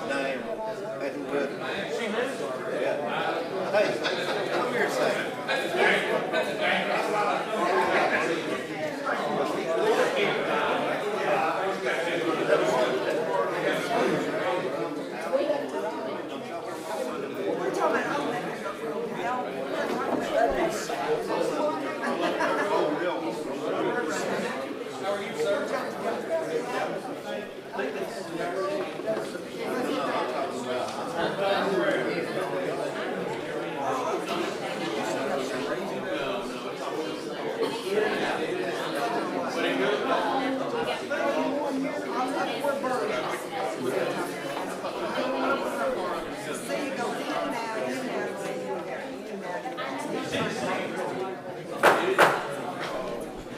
name. That's good. Yeah. Hey, come here a second.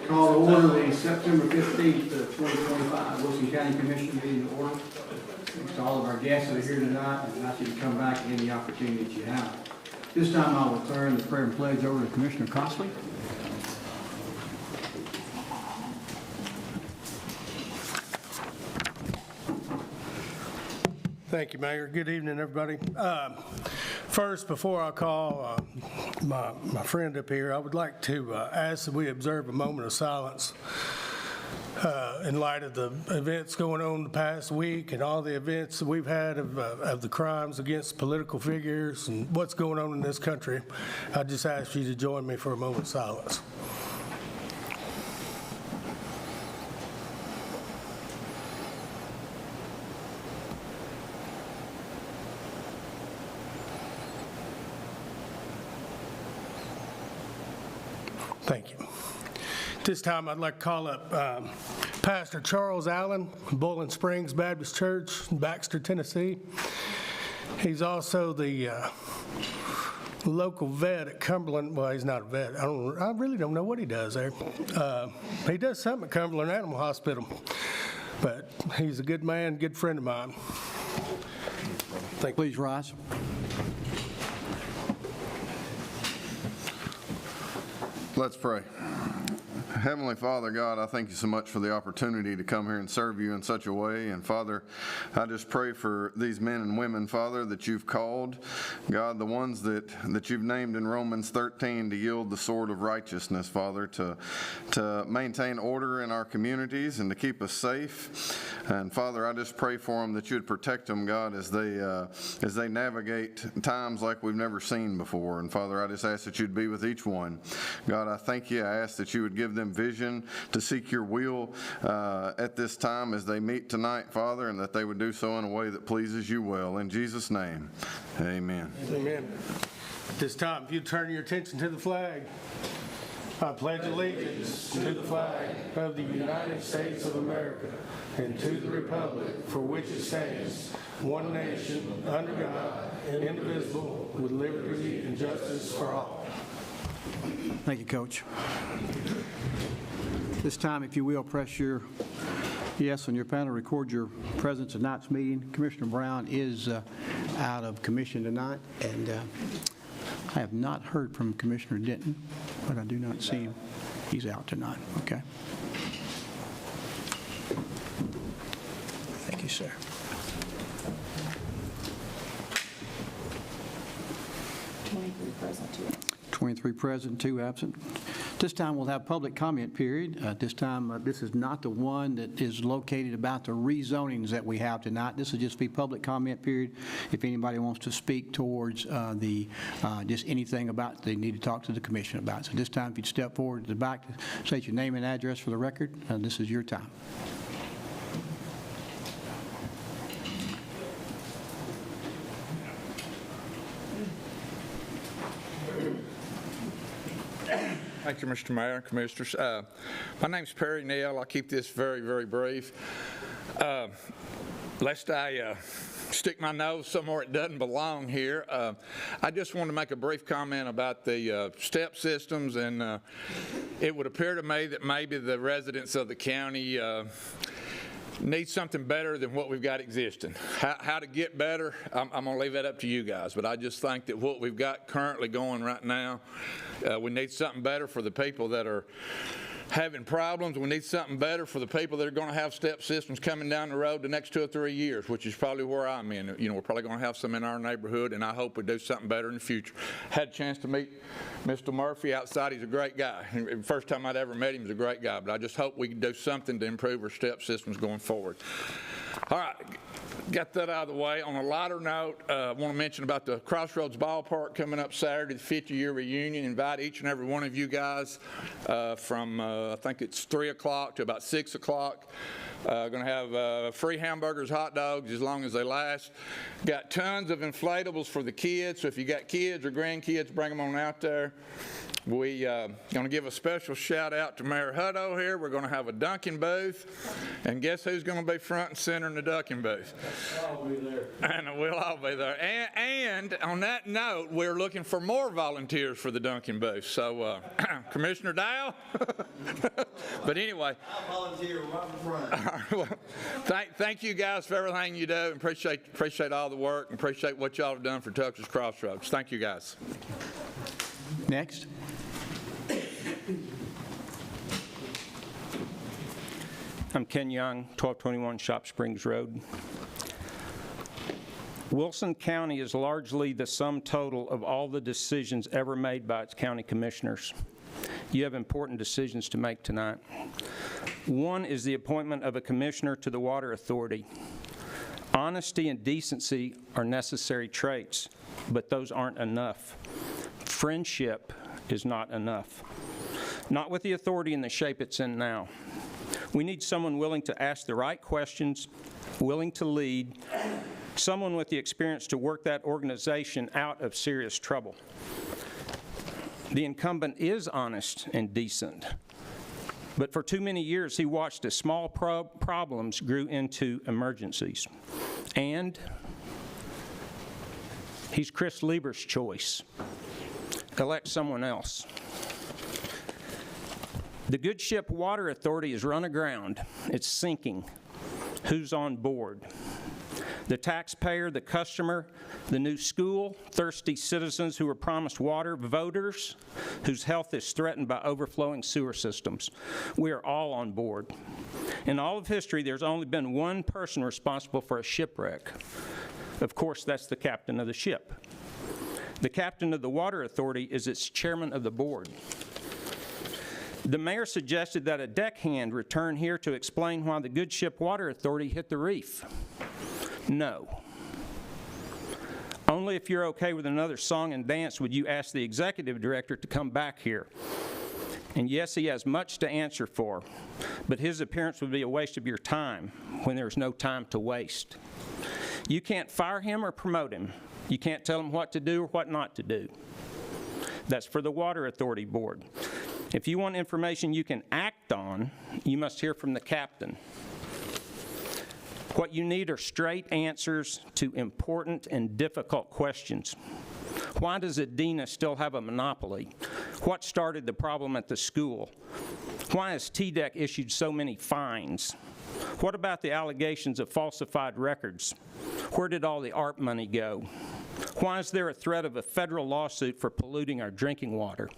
Call to order the September 15th, 2025 Wilson County Commission meeting to order. Thanks to all of our guests that are here tonight, and I'd like you to come back at any opportunity that you have. This time I will turn the prayer and pledge over to Commissioner Cosley. Thank you, Mayor. Good evening, everybody. First, before I call my friend up here, I would like to ask that we observe a moment of silence in light of the events going on the past week and all the events that we've had of the crimes against political figures and what's going on in this country. I just ask you to join me for a moment of silence. Thank you. This time I'd like to call up Pastor Charles Allen, Bowling Springs Baptist Church, Baxter, Tennessee. He's also the local vet at Cumberland. Well, he's not a vet. I really don't know what he does there. He does something at Cumberland Animal Hospital, but he's a good man, good friend of mine. Please rise. Let's pray. Heavenly Father, God, I thank you so much for the opportunity to come here and serve you in such a way. And Father, I just pray for these men and women, Father, that you've called. God, the ones that you've named in Romans 13 to yield the sword of righteousness, Father, to maintain order in our communities and to keep us safe. And Father, I just pray for them that you'd protect them, God, as they navigate times like we've never seen before. And Father, I just ask that you'd be with each one. God, I thank you. I ask that you would give them vision to seek your will at this time as they meet tonight, Father, and that they would do so in a way that pleases you well. In Jesus' name, amen. Amen. At this time, if you turn your attention to the flag. I pledge allegiance to the flag of the United States of America and to the republic for which it stands, one nation, under God, indivisible, with liberty and justice for all. Thank you, Coach. This time, if you will, press your yes on your panel, record your presence at tonight's meeting. Commissioner Brown is out of commission tonight, and I have not heard from Commissioner Denton, but I do not see him. He's out tonight. Okay. Thank you, sir. Present, 23 present, 2 absent. This time we'll have public comment period. This time, this is not the one that is located about the rezonings that we have tonight. This will just be public comment period. If anybody wants to speak towards just anything about they need to talk to the commission about. So this time, if you'd step forward to the back, state your name and address for the record, this is your time. Thank you, Mr. Mayor and Commissioners. My name's Perry Neal. I'll keep this very, very brief. Lest I stick my nose somewhere it doesn't belong here, I just want to make a brief comment about the step systems, and it would appear to me that maybe the residents of the county need something better than what we've got existing. How to get better, I'm going to leave that up to you guys, but I just think that what we've got currently going right now, we need something better for the people that are having problems. We need something better for the people that are going to have step systems coming down the road the next 2 or 3 years, which is probably where I'm in. You know, we're probably going to have some in our neighborhood, and I hope we do something better in the future. Had a chance to meet Mr. Murphy outside. He's a great guy. First time I'd ever met him, he's a great guy, but I just hope we can do something to improve our step systems going forward. All right. Got that out of the way. On a lighter note, I want to mention about the Crossroads Ballpark coming up Saturday, the 50-year reunion. Invite each and every one of you guys from, I think it's 3 o'clock to about 6 o'clock. Going to have free hamburgers, hot dogs, as long as they last. Got tons of inflatables for the kids, so if you got kids or grandkids, bring them on out there. We going to give a special shout out to Mayor Hutto here. We're going to have a dunking booth, and guess who's going to be front and center in the dunking booth? I'll be there. And we'll all be there. And on that note, we're looking for more volunteers for the dunking booth. So, Commissioner Dow. But anyway. I'll volunteer right in front. Well, thank you guys for everything you do, and appreciate all the work, and appreciate what y'all have done for Tucker's Crossroads. Thank you guys. Next. I'm Ken Young, 1221 Shop Springs Road. Wilson County is largely the sum total of all the decisions ever made by its county commissioners. You have important decisions to make tonight. One is the appointment of a commissioner to the Water Authority. Honesty and decency are necessary traits, but those aren't enough. Friendship is not enough. Not with the authority in the shape it's in now. We need someone willing to ask the right questions, willing to lead, someone with the experience to work that organization out of serious trouble. The incumbent is honest and decent, but for too many years he watched as small problems grew into emergencies. And he's Chris Lieber's choice. Elect someone else. The Good Ship Water Authority is run aground. It's sinking. Who's on board? The taxpayer, the customer, the new school, thirsty citizens who were promised water, voters whose health is threatened by overflowing sewer systems. We are all on board. In all of history, there's only been one person responsible for a shipwreck. Of course, that's the captain of the ship. The captain of the Water Authority is its chairman of the board. The mayor suggested that a deckhand return here to explain why the Good Ship Water Authority hit the reef. No. Only if you're okay with another song and dance would you ask the executive director to come back here. And yes, he has much to answer for, but his appearance would be a waste of your time when there's no time to waste. You can't fire him or promote him. You can't tell him what to do or what not to do. That's for the Water Authority Board. If you want information you can act on, you must hear from the captain. What you need are straight answers to important and difficult questions. Why does Adena still have a monopoly? What started the problem at the school? Why has TDEC issued so many fines? What about the allegations of falsified records? Where did all the ARP money go? Why is there a threat of a federal lawsuit for polluting our drinking water?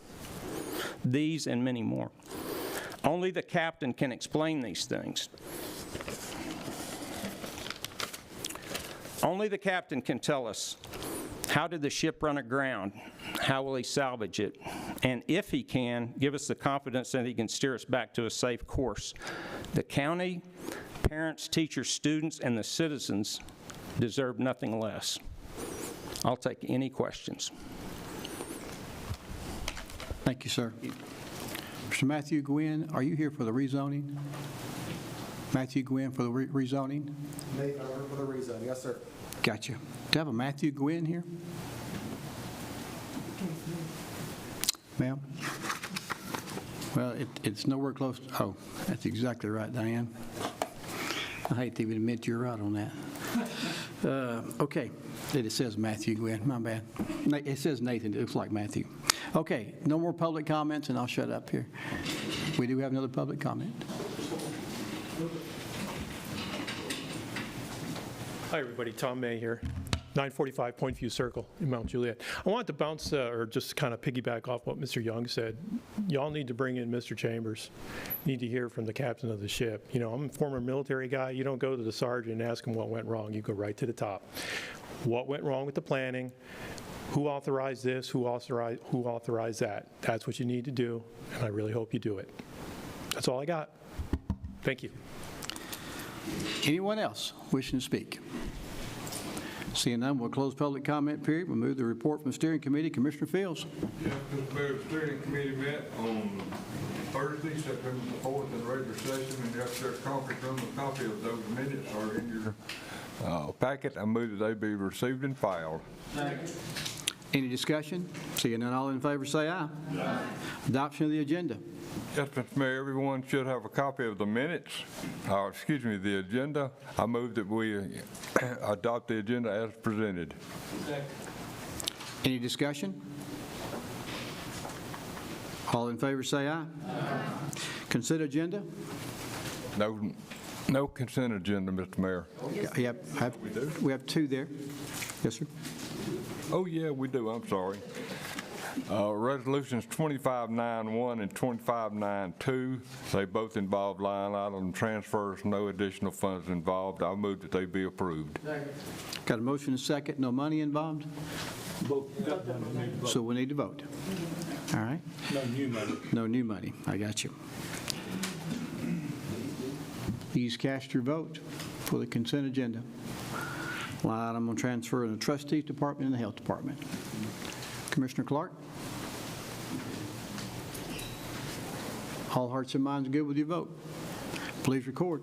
These and many more. Only the captain can explain these things. Only the captain can tell us, how did the ship run aground? How will he salvage it? And if he can, give us the confidence that he can steer us back to a safe course. The county, parents, teachers, students, and the citizens deserve nothing less. I'll take any questions. Thank you, sir. Mr. Matthew Gwynn, are you here for the rezoning? Matthew Gwynn for the rezoning? Nathan, I work for the rezoning. Yes, sir. Gotcha. Do you have a Matthew Gwynn here? Ma'am? Well, it's nowhere close to, oh, that's exactly right, Diane. I hate to even admit you're right on that. Okay, it says Matthew Gwynn, my bad. It says Nathan, it looks like Matthew. Okay, no more public comments, and I'll shut up here. We do have another public comment. Hi, everybody. Tom May here. 945 Pointview Circle in Mount Juliet. I want to bounce, or just kind of piggyback off what Mr. Young said. Y'all need to bring in Mr. Chambers. You need to hear from the captain of the ship. You know, I'm a former military guy. You don't go to the sergeant and ask him what went wrong. You go right to the top. What went wrong with the planning? Who authorized this? Who authorized that? That's what you need to do, and I really hope you do it. That's all I got. Thank you. Anyone else wishing to speak? Seeing none, we'll close public comment period. We'll move the report from the steering committee. Commissioner Fields. Yes, Mr. Mayor, the steering committee met on Thursday, September the 4th, in regular session, and the upstairs conference room. A copy of those minutes are in your packet. I move that they be received and filed. Any discussion? Seeing none, all in favor say aye. Aye. Adoption of the agenda. Yes, Mr. Mayor, everyone should have a copy of the minutes, the agenda. I move that we adopt the agenda as presented. Any discussion? All in favor say aye. Aye. Consent agenda? No consent agenda, Mr. Mayor. We have two there. Yes, sir. Oh, yeah, we do. I'm sorry. Resolutions 2591 and 2592, they both involve line item transfers, no additional funds involved. I move that they be approved. Got a motion and a second, no money involved? So we need to vote. All right? No new money. No new money. I got you. Please cast your vote for the consent agenda. Line item on transfer in the trustees department and the health department. Commissioner Clark? All hearts and minds good with your vote? Please record.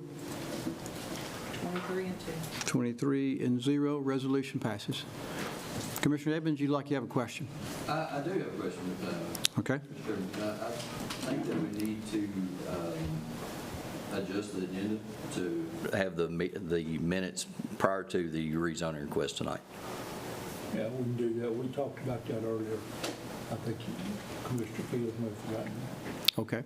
23 and 2. 23 and 0, resolution passes. Commissioner Evans, you have a question? I do have a question. Okay. I think that we need to adjust the agenda to have the minutes prior to the rezoning request tonight. Yeah, we can do that. We talked about that earlier. I think Commissioner Fields may have forgotten that. Okay.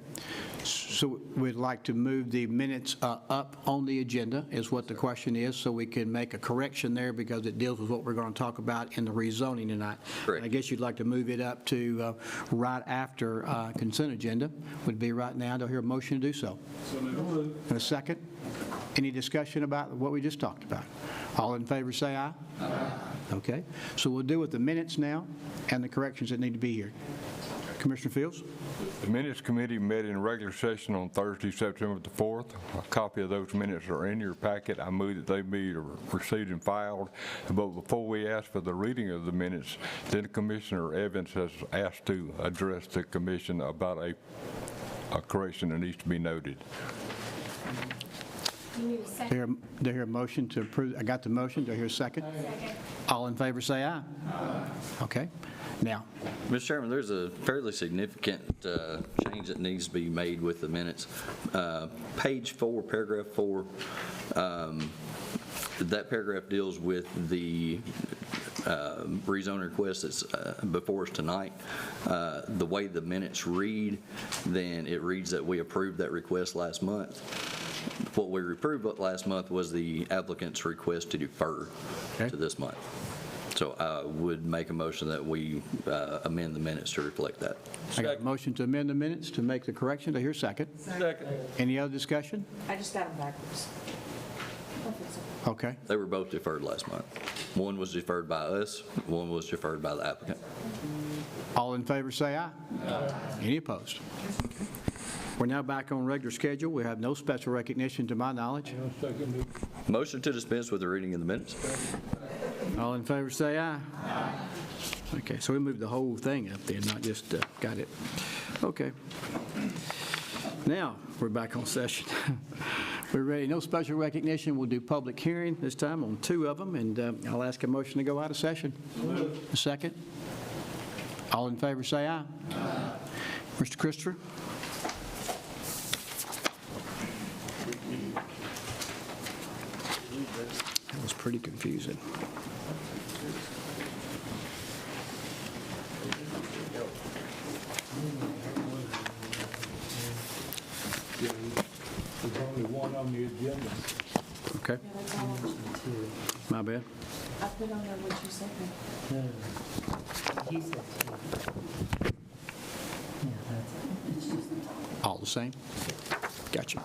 So we'd like to move the minutes up on the agenda is what the question is, so we can make a correction there because it deals with what we're going to talk about in the rezoning tonight. Correct. I guess you'd like to move it up to right after consent agenda, would be right now. Do I hear a motion to do so? And a second? Any discussion about what we just talked about? All in favor say aye. Aye. Okay. So we'll deal with the minutes now and the corrections that need to be here. Commissioner Fields? The minutes committee met in regular session on Thursday, September the 4th. A copy of those minutes are in your packet. I move that they be received and filed. But before we ask for the reading of the minutes, then Commissioner Evans has asked to address the commission about a correction that needs to be noted. You need a second. Do I hear a motion to approve? I got the motion. Do I hear a second? Second. All in favor say aye. Aye. Okay. Now, Mr. Chairman, there's a fairly significant change that needs to be made with the minutes. Page 4, paragraph 4, that paragraph deals with the rezone request that's before us tonight. The way the minutes read, then it reads that we approved that request last month. What we approved last month was the applicant's request to defer to this month. So I would make a motion that we amend the minutes to reflect that. I got a motion to amend the minutes to make the correction. Do I hear a second? Second. Any other discussion? I just got them backwards. Okay. They were both deferred last month. One was deferred by us, one was deferred by the applicant. All in favor say aye. Aye. Any opposed? We're now back on regular schedule. We have no special recognition to my knowledge. Motion to dispense with the reading of the minutes. All in favor say aye. Aye. Okay, so we moved the whole thing up there, not just got it. Okay. Now, we're back on session. We're ready. No special recognition. We'll do public hearing this time on 2 of them, and I'll ask a motion to go out of session. A second. All in favor say aye. Aye. Mr. Christopher? That was pretty confusing. There's only one on the agenda. Okay. My bad. I put on there what you sent me. He said, yeah, that's it. It's just the top. All the same? Gotcha.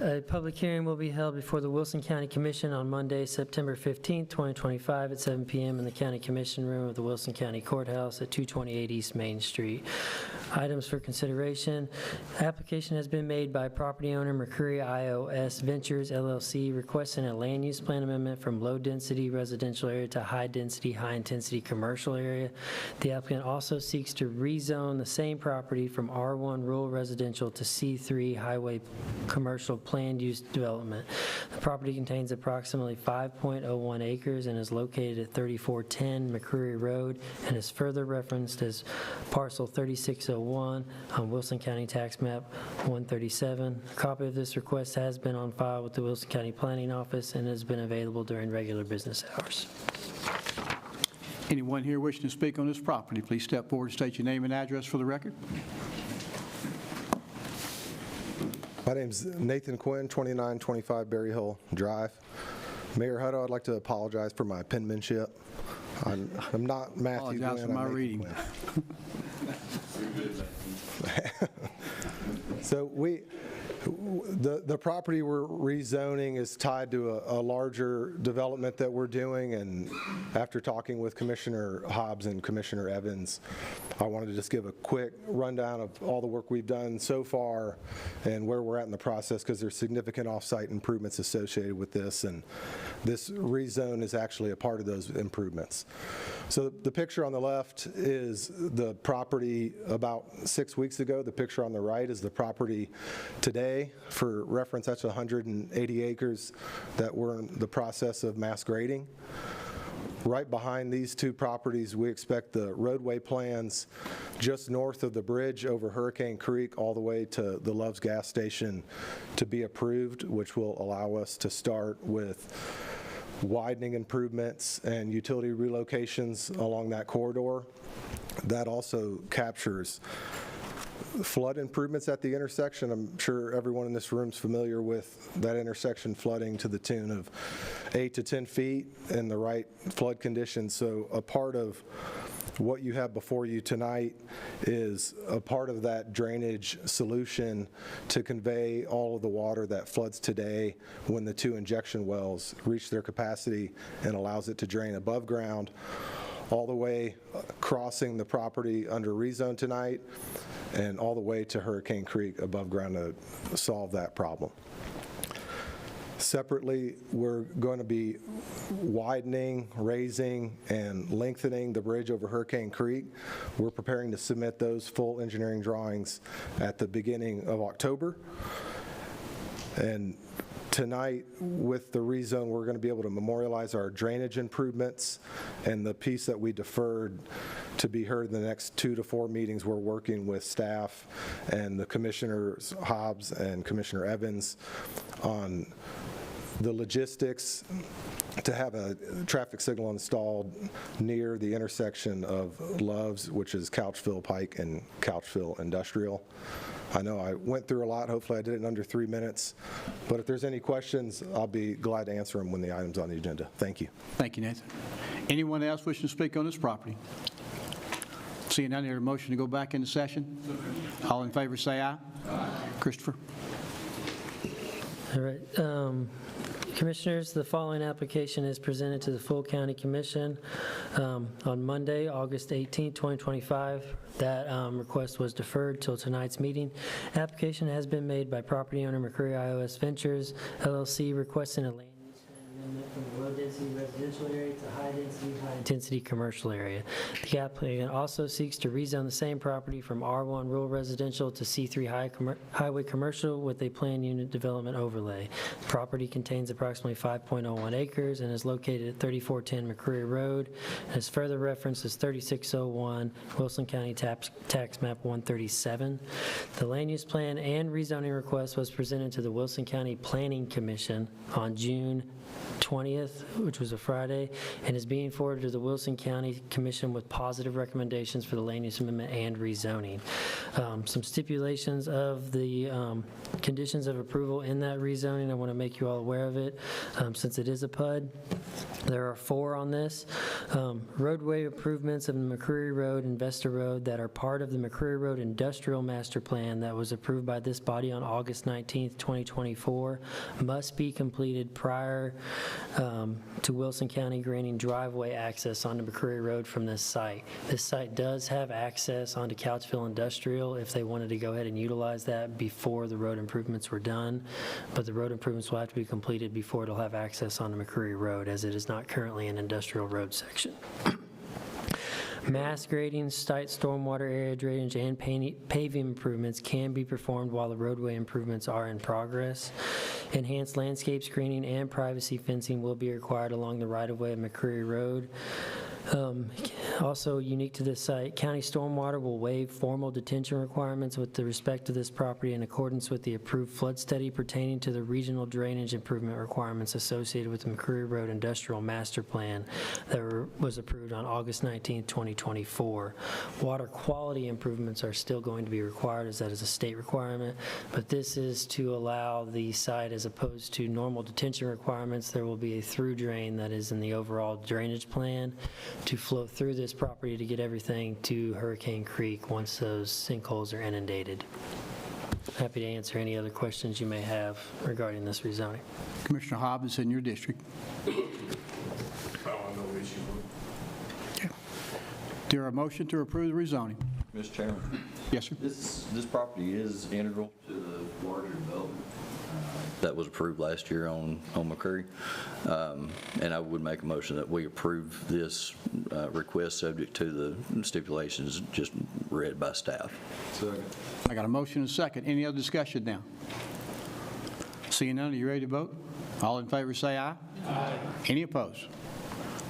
A public hearing will be held before the Wilson County Commission on Monday, September 15th, 2025 at 7 p.m. in the County Commission Room of the Wilson County Courthouse at 228 East Main Street. Items for consideration. Application has been made by property owner Mercury IOS Ventures LLC requesting a land use plan amendment from low-density residential area to high-density, high-intensity commercial area. The applicant also seeks to rezone the same property from R1 rural residential to C3 highway commercial planned use development. The property contains approximately 5.01 acres and is located at 3410 McCreary Road and is further referenced as parcel 3601 on Wilson County Tax Map 137. A copy of this request has been on file with the Wilson County Planning Office and has been available during regular business hours. Anyone here wishing to speak on this property, please step forward and state your name and address for the record. My name's Nathan Quinn, 2925 Berry Hill Drive. Mayor Hutto, I'd like to apologize for my penmanship. I'm not Matthew Quinn. Apologize for my reading. So the property we're rezoning is tied to a larger development that we're doing, and after talking with Commissioner Hobbs and Commissioner Evans, I wanted to just give a quick rundown of all the work we've done so far and where we're at in the process, because there's significant off-site improvements associated with this, and this rezone is actually a part of those improvements. So the picture on the left is the property about 6 weeks ago. The picture on the right is the property today. For reference, that's 180 acres that we're in the process of mass grading. Right behind these two properties, we expect the roadway plans just north of the bridge over Hurricane Creek all the way to the Love's gas station to be approved, which will allow us to start with widening improvements and utility relocations along that corridor. That also captures flood improvements at the intersection. I'm sure everyone in this room is familiar with that intersection flooding to the tune of 8 to 10 feet in the right flood conditions. So a part of what you have before you tonight is a part of that drainage solution to convey all of the water that floods today when the two injection wells reach their capacity and allows it to drain above ground, all the way crossing the property under rezone tonight and all the way to Hurricane Creek above ground to solve that problem. Separately, we're going to be widening, raising, and lengthening the bridge over Hurricane Creek. We're preparing to submit those full engineering drawings at the beginning of October. And tonight, with the rezone, we're going to be able to memorialize our drainage improvements, and the piece that we deferred to be heard in the next 2 to 4 meetings. We're working with staff and the Commissioners Hobbs and Commissioner Evans on the logistics to have a traffic signal installed near the intersection of Love's, which is Couchville Pike and Couchville Industrial. I know I went through a lot. Hopefully I did it in under 3 minutes. But if there's any questions, I'll be glad to answer them when the item's on the agenda. Thank you. Thank you, Nathan. Anyone else wishing to speak on this property? Seeing none, I hear a motion to go back into session. All in favor say aye. Aye. Christopher. All right. Commissioners, the following application is presented to the full County Commission on Monday, August 18, 2025. That request was deferred till tonight's meeting. Application has been made by property owner Mercury IOS Ventures, LLC, requesting a land use plan amendment from the low-density residential area to high-density, high-intensity commercial area. The applicant also seeks to rezone the same property from R1 rural residential to C3 highway commercial with a planned unit development overlay. The property contains approximately 5.01 acres and is located at 3410 McCreary Road and is further referenced as 3601 Wilson County Tax Map 137. The land use plan and rezoning request was presented to the Wilson County Planning Commission on June 20th which was a Friday, and is being forwarded to the Wilson County Commission with positive recommendations for the land use amendment and rezoning. Some stipulations of the conditions of approval in that rezoning, I want to make you all aware of it, since it is a PUD. There are 4 on this. Roadway improvements of the McCreary Road and Vesta Road that are part of the McCreary Road Industrial Master Plan that was approved by this body on August 19th, 2024, must be completed prior to Wilson County granting driveway access onto McCreary Road from this site. This site does have access onto Couchville Industrial if they wanted to go ahead and utilize that before the road improvements were done, but the road improvements will have to be completed before it'll have access onto McCreary Road, as it is not currently an industrial road section. Mass grading, site stormwater area drainage, and paving improvements can be performed while the roadway improvements are in progress. Enhanced landscape screening and privacy fencing will be required along the right-of-way of McCreary Road. Also unique to this site, county stormwater will waive formal detention requirements with respect to this property in accordance with the approved flood study pertaining to the regional drainage improvement requirements associated with the McCreary Road Industrial Master Plan that was approved on August 19, 2024. Water quality improvements are still going to be required, as that is a state requirement, but this is to allow the site, as opposed to normal detention requirements, there will be a through drain that is in the overall drainage plan to flow through this property to get everything to Hurricane Creek once those sinkholes are inundated. Happy to answer any other questions you may have regarding this rezoning. Commissioner Hobbs, it's in your district. Okay. There a motion to approve the rezoning? Mr. Chairman. Yes, sir. This property is integral to the larger development that was approved last year on McCreary. And I would make a motion that we approve this request subject to the stipulations just read by staff. I got a motion and a second. Any other discussion now? Seeing none, are you ready to vote? All in favor say aye. Aye. Any opposed?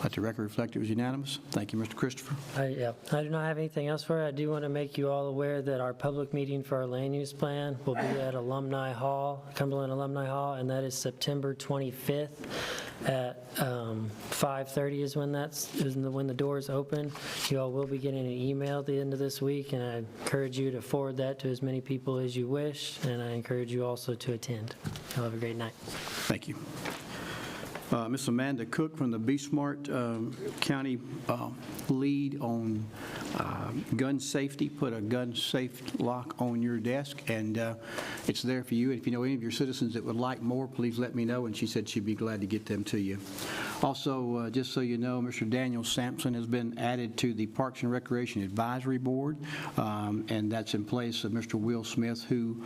Let the record reflect it was unanimous. Thank you, Mr. Christopher. I do not have anything else for it. I do want to make you all aware that our public meeting for our land use plan will be at Alumni Hall, Cumberland Alumni Hall, and that is September 25th at 5:30 is when the doors open. You all will be getting an email at the end of this week, and I encourage you to forward that to as many people as you wish, and I encourage you also to attend. You'll have a great night. Thank you. Ms. Amanda Cook from the Be-Smart County lead on gun safety, put a gun safe lock on your desk, and it's there for you. And if you know any of your citizens that would like more, please let me know, and she said she'd be glad to get them to you. Also, just so you know, Mr. Daniel Sampson has been added to the Parks and Recreation Advisory Board, and that's in place of Mr. Will Smith, who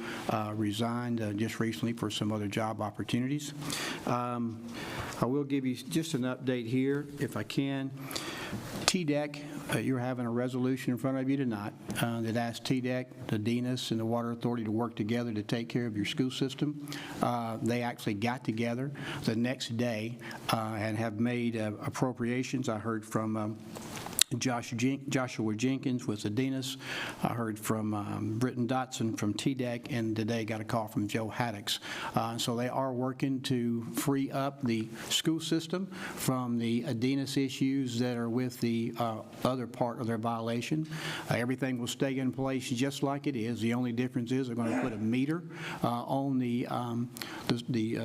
resigned just recently for some other job opportunities. I will give you just an update here, if I can. TDEC, you're having a resolution in front of you tonight that asks TDEC, the DENIS, and the Water Authority to work together to take care of your school system. They actually got together the next day and have made appropriations. I heard from Joshua Jenkins with the DENIS. I heard from Britton Dotson from TDEC, and today got a call from Joe Haddocks. So they are working to free up the school system from the DENIS issues that are with the other part of their violation. Everything will stay in place just like it is. The only difference is they're going to put a meter on the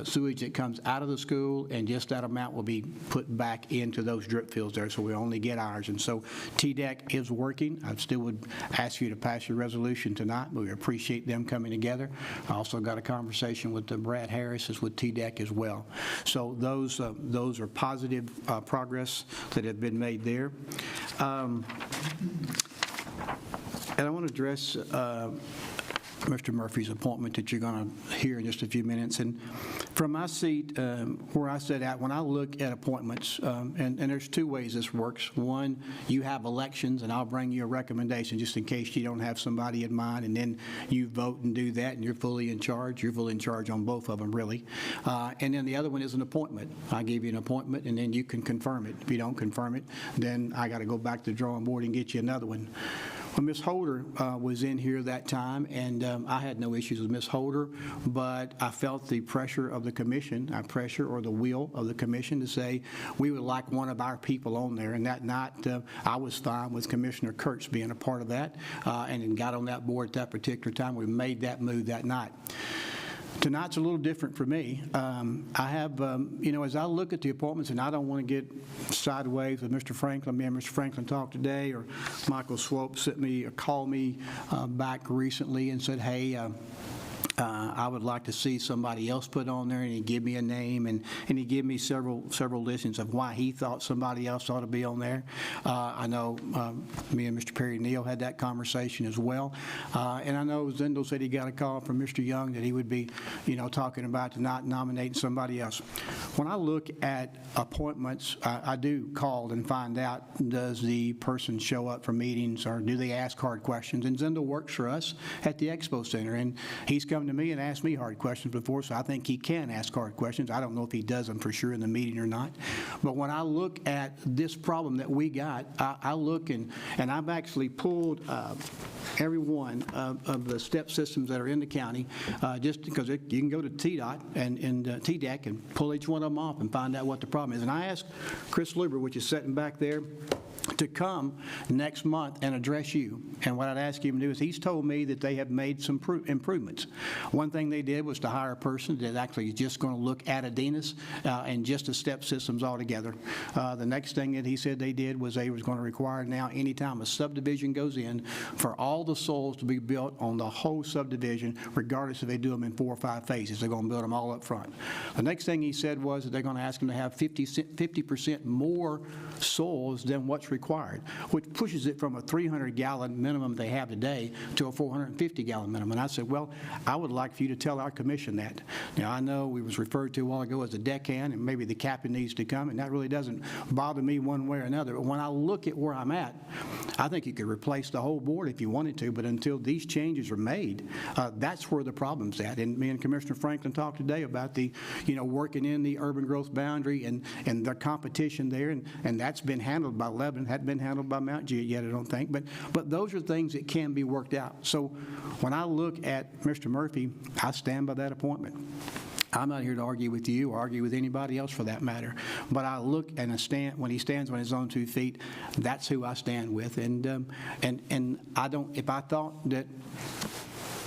sewage that comes out of the school, and just that amount will be put back into those drip fields there, so we only get ours. And so TDEC is working. I still would ask you to pass your resolution tonight, but we appreciate them coming together. I also got a conversation with Brad Harris with TDEC as well. So those are positive progress that have been made there. And I want to address Mr. Murphy's appointment that you're going to hear in just a few minutes. And from my seat, where I sit at, when I look at appointments, and there's two ways this works. One, you have elections, and I'll bring you a recommendation just in case you don't have somebody in mind, and then you vote and do that, and you're fully in charge. You're fully in charge on both of them, really. And then the other one is an appointment. I give you an appointment, and then you can confirm it. If you don't confirm it, then I got to go back to the drawing board and get you another one. Well, Ms. Holder was in here that time, and I had no issues with Ms. Holder, but I felt the pressure of the commission, or the will of the commission to say we would like one of our people on there, and that night I was fine with Commissioner Kurtz being a part of that, and then got on that board at that particular time. We made that move that night. Tonight's a little different for me. I have, as I look at the appointments, and I don't want to get sideways with Mr. Franklin. Me and Mr. Franklin talked today, or Michael Swope sent me or called me back recently and said, hey, I would like to see somebody else put on there, and he gave me a name, and he gave me several listings of why he thought somebody else ought to be on there. I know me and Mr. Perry Neal had that conversation as well, and I know Zindel said he got a call from Mr. Young that he would be, talking about not nominating somebody else. When I look at appointments, I do call and find out, does the person show up for meetings, or do they ask hard questions? And Zindel works for us at the Expo Center, and he's come to me and asked me hard questions before, so I think he can ask hard questions. I don't know if he does them for sure in the meeting or not. But when I look at this problem that we got, I look and I've actually pulled every one of the step systems that are in the county, just because you can go to TDOT and TDEC and pull each one of them off and find out what the problem is. And I asked Chris Luber, which is sitting back there, to come next month and address you. And what I'd ask him to do is, he's told me that they have made some improvements. One thing they did was to hire a person that actually is just going to look at Adinas and just the step systems altogether. The next thing that he said they did was they was going to require now, anytime a subdivision goes in, for all the soils to be built on the whole subdivision, regardless if they do them in 4 or 5 phases. They're going to build them all up front. The next thing he said was that they're going to ask them to have 50% more soils than what's required, which pushes it from a 300-gallon minimum they have today to a 450-gallon minimum. And I said, well, I would like for you to tell our commission that. Now, I know we was referred to a while ago as a deckhand, and maybe the captain needs to come, and that really doesn't bother me one way or another. But when I look at where I'm at, I think you could replace the whole board if you wanted to, but until these changes are made, that's where the problem's at. And me and Commissioner Franklin talked today about the, working in the urban growth boundary and the competition there, and that's been handled by Lebanon, hadn't been handled by Mount Juliet yet, I don't think, but those are things that can be worked out. So when I look at Mr. Murphy, I stand by that appointment. I'm not here to argue with you or argue with anybody else for that matter, but I look and when he stands on his own 2 feet, that's who I stand with. And I don't, if I thought that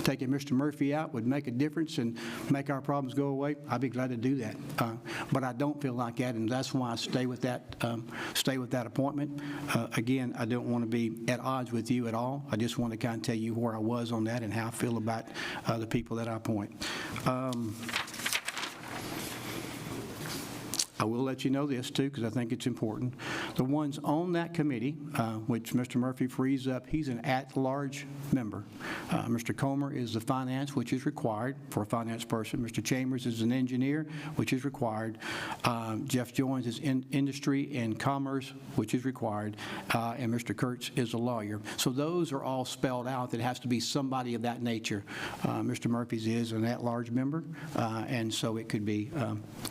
taking Mr. Murphy out would make a difference and make our problems go away, I'd be glad to do that. But I don't feel like that, and that's why I stay with that appointment. Again, I don't want to be at odds with you at all. I just want to kind of tell you where I was on that and how I feel about the people that I appoint. I will let you know this, too, because I think it's important. The ones on that committee, which Mr. Murphy frees up, he's an at-large member. Mr. Comer is the finance, which is required for a finance person. Mr. Chambers is an engineer, which is required. Jeff Jones is in industry and commerce, which is required. And Mr. Kurtz is a lawyer. So those are all spelled out. That has to be somebody of that nature. Mr. Murphy's is an at-large member, and so it could be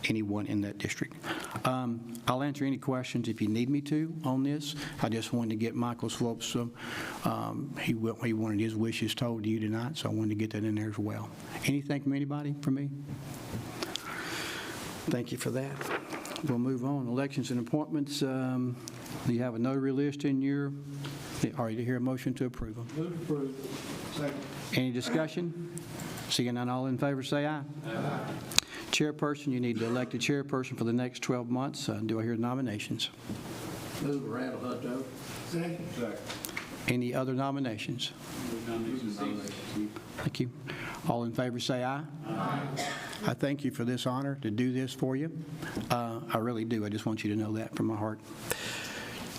anyone in that district. I'll answer any questions if you need me to on this. I just wanted to get Michael Swope's, he wanted his wishes told to you tonight, so I wanted to get that in there as well. Anything from anybody from me? Thank you for that. We'll move on. Elections and appointments. Do you have a notary list in your, are you to hear a motion to approve them? Move to approve. Second. Any discussion? Seeing none, all in favor say aye. Aye. Chairperson, you need to elect a chairperson for the next 12 months. Do I hear nominations? Move Randall Hutto. Second. Any other nominations? Thank you. All in favor say aye. Aye. I thank you for this honor to do this for you. I really do. I just want you to know that from my heart.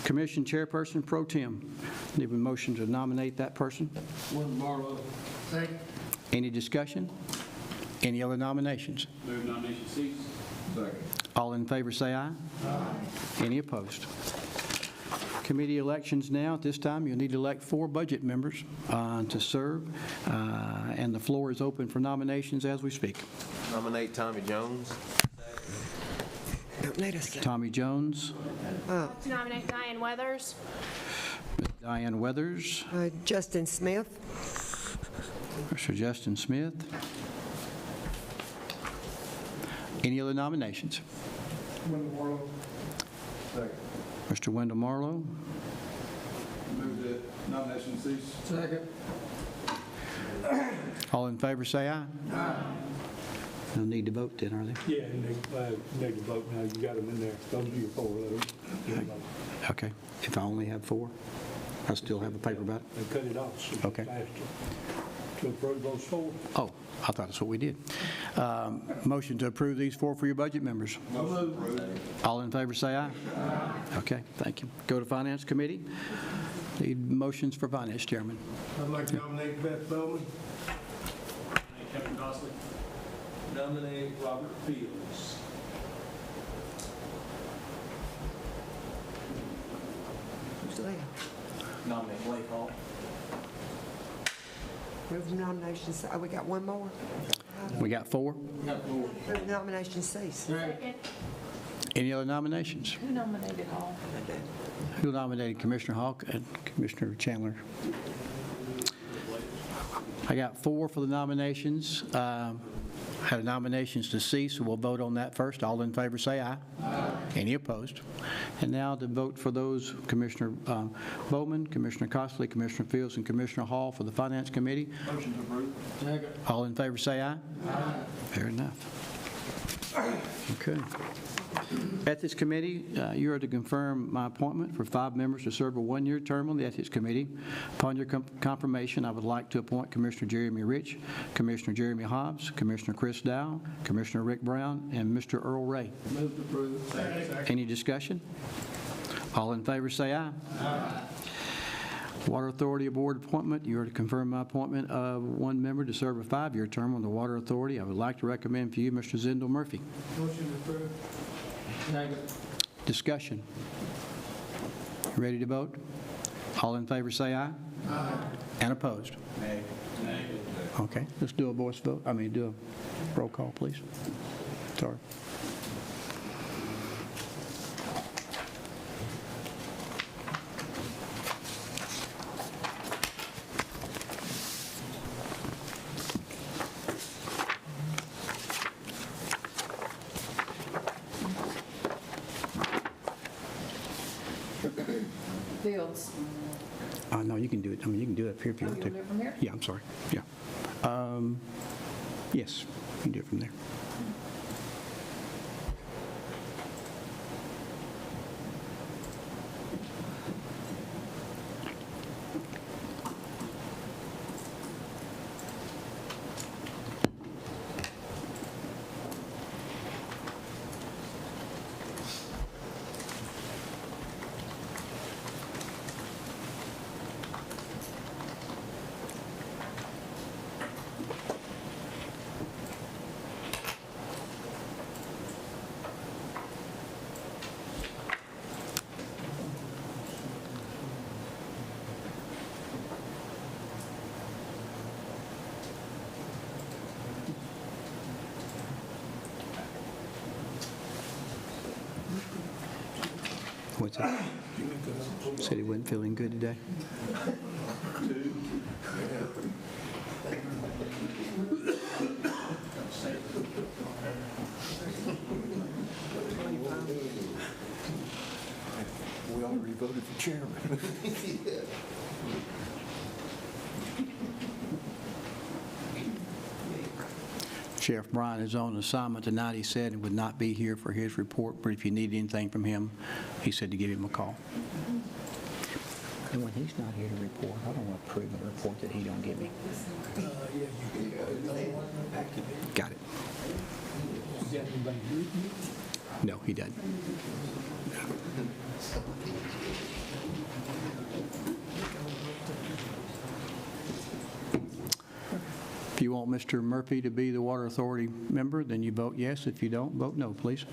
Commission Chairperson Pro Tem. Need a motion to nominate that person? One Marlowe. Second. Any discussion? Any other nominations? Move nomination cease. Second. All in favor say aye. Aye. Any opposed? Committee elections now. At this time, you'll need to elect 4 budget members to serve, and the floor is open for nominations as we speak. Nominate Tommy Jones. Tommy Jones. To nominate Diane Weathers. Diane Weathers, Justin Smith. Mr. Justin Smith. Any other nominations? Wendell Marlowe. Second. Mr. Wendell Marlowe. Move that nomination cease. Second. All in favor, say aye. Aye. No need to vote then, are there? Yeah, and they need to vote now. You got them in there. Those are your four. Okay. If I only have 4, I still have a paper ballot? They cut it off. So Okay. to approve those 4. Oh, I thought that's what we did. Motion to approve these 4 for your budget members. All in favor, say aye. Aye. Okay, thank you. Go to Finance Committee. Need motions for Finance Chairman. I'd like to nominate Beth Bowman. Kevin Gosley. Nominate Robert Fields. Who's left? Nominate Blake Hall. Move the nominations. Oh, we got one more? We got 4. Move the nomination cease. Any other nominations? Who nominated Hall? Who nominated Commissioner Hawk and Commissioner Chandler? I got 4 for the nominations. Have nominations to cease, so we'll vote on that first. All in favor, say aye. Aye. Any opposed? And now to vote for those, Commissioner Bowman, Commissioner Costley, Commissioner Fields, and Commissioner Hall for the Finance Committee. Motion to approve. Second. All in favor, say aye. Aye. Fair enough. Okay. Ethics Committee, you are to confirm my appointment for 5 members to serve a 1-year term on the Ethics Committee. Upon your confirmation, I would like to appoint Commissioner Jeremy Rich, Commissioner Jeremy Hobbs, Commissioner Chris Dow, Commissioner Rick Brown, and Mr. Earl Ray. Move to approve. Second. Any discussion? All in favor, say aye. Aye. Water Authority Board appointment, you are to confirm my appointment of 1 member to serve a 5-year term on the Water Authority. I would like to recommend for you Mr. Zindel Murphy. Motion to approve. Second. Discussion. Ready to vote? All in favor say aye. Aye. And opposed? Nay. Okay, let's do a voice vote. Do a roll call, please. Sorry. Fields. No, you can do it. You can do it up here if you want to. You want to do it from here? Yeah, I'm sorry. Yeah. Yes, you can do it from there. What's that? Said he wasn't feeling good today. We already voted for chairman. Sheriff Bryan is on assignment tonight, he said, and would not be here for his report, but if you need anything from him, he said to give him a call. And when he's not here to report, I don't want to prove a report that he don't give me. Got it. No, he doesn't. If you want Mr. Murphy to be the Water Authority member, then you vote yes. If you don't, vote no, please.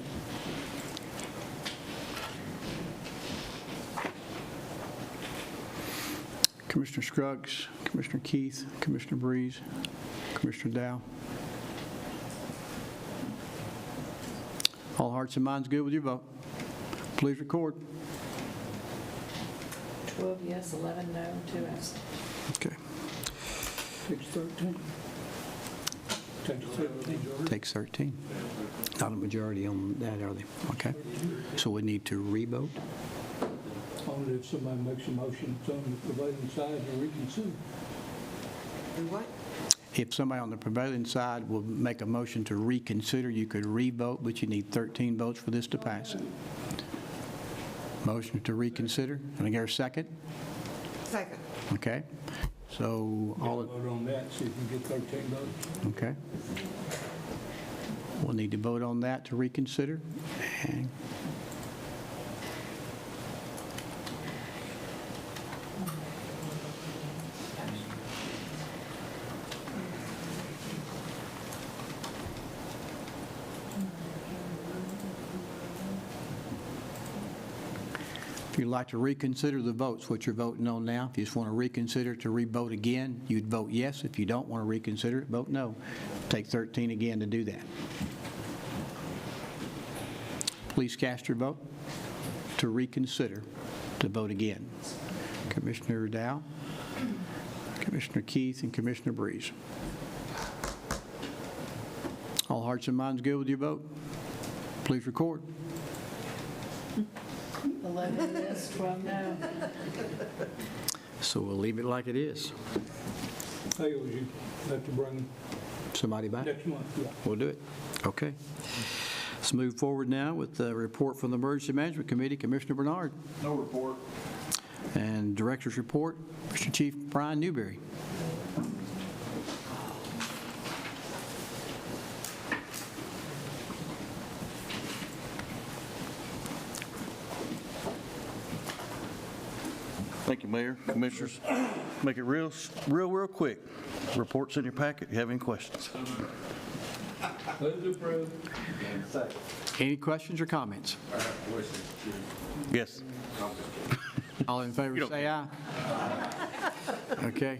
Commissioner Scruggs, Commissioner Keith, Commissioner Breeze, Commissioner Dow. All hearts and minds good with your vote. Please record. 12 yes, 11 no, 2 absent. Okay. Takes 13. Takes 17. Takes 13. Not a majority on that, are they? Okay. So we need to re-vote? Only if somebody makes a motion that's on the prevailing side to reconsider. And what? If somebody on the prevailing side will make a motion to reconsider, you could re-vote, but you need 13 votes for this to pass. Motion to reconsider. Can I get a second? Second. Okay. So all, Vote on that, see if we get 13 votes. okay. We'll need to vote on that to reconsider. And if you'd like to reconsider the votes, what you're voting on now, if you just want to reconsider to re-vote again, you'd vote yes. If you don't want to reconsider it, vote no. Take 13 again to do that. Please cast your vote to reconsider, to vote again. Commissioner Dow, Commissioner Keith, and Commissioner Breeze. All hearts and minds good with your vote? Please record. 11 yes, 12 no. So we'll leave it like it is. Fails, you have to bring Somebody back? next month, yeah. We'll do it. Okay. Let's move forward now with the report from the Emergency Management Committee. Commissioner Bernard. No report. And Director's report, Mr. Chief Brian Newberry. Thank you, Mayor, Commissioners. Make it real quick. Reports in your packet. You have any questions? Move to approve. Any questions or comments? Yes. All in favor, say aye. Okay.